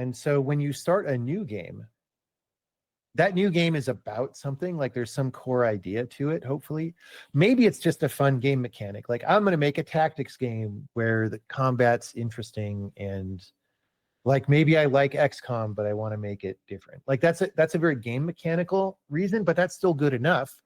And so when you start a new game, that new game is about something, like there's some core idea to it, hopefully. Maybe it's just a fun game mechanic. Like I'm going to make a tactics game where the combat's interesting, and like maybe I like XCOM, but I want to make it different. Like that's a very game mechanical reason, but that's still good enough.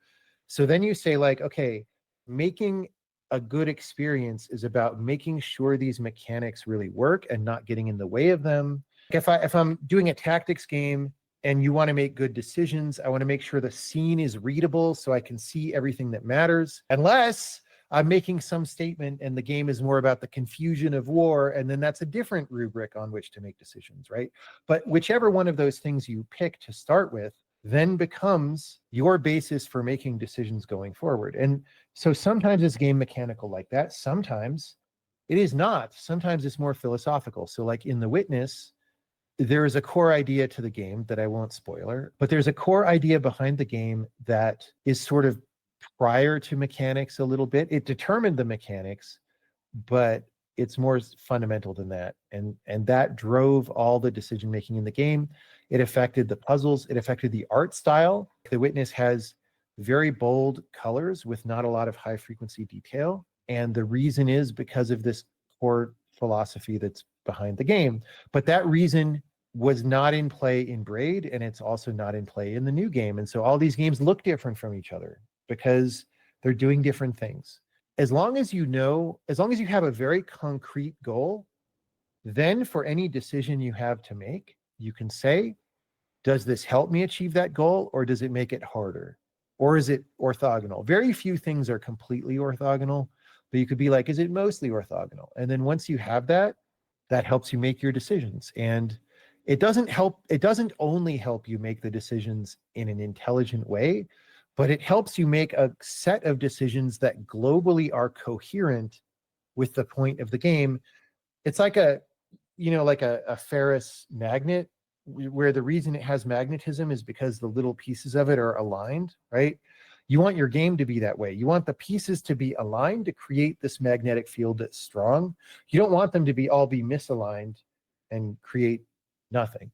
So then you say like, okay, making a good experience is about making sure these mechanics really work and not getting in the way of them. If I'm doing a tactics game and you want to make good decisions, I want to make sure the scene is readable so I can see everything that matters. Unless I'm making some statement and the game is more about the confusion of war, and then that's a different rubric on which to make decisions, right? But whichever one of those things you pick to start with then becomes your basis for making decisions going forward. And so sometimes it's game mechanical like that. Sometimes it is not. Sometimes it's more philosophical. So like in The Witness, there is a core idea to the game that I won't spoiler, but there's a core idea behind the game that is sort of prior to mechanics a little bit. It determined the mechanics, but it's more fundamental than that. And that drove all the decision making in the game. It affected the puzzles. It affected the art style. The Witness has very bold colors with not a lot of high frequency detail. And the reason is because of this core philosophy that's behind the game. But that reason was not in play in Braid, and it's also not in play in the new game. And so all these games look different from each other because they're doing different things. As long as you have a very concrete goal, then for any decision you have to make, you can say, does this help me achieve that goal, or does it make it harder? Or is it orthogonal? Very few things are completely orthogonal, but you could be like, is it mostly orthogonal? And then once you have that, that helps you make your decisions. And it doesn't only help you make the decisions in an intelligent way, but it helps you make a set of decisions that globally are coherent with the point of the game. It's like a ferrous magnet, where the reason it has magnetism is because the little pieces of it are aligned, right? You want your game to be that way. You want the pieces to be aligned to create this magnetic field that's strong. You don't want them to all be misaligned and create nothing.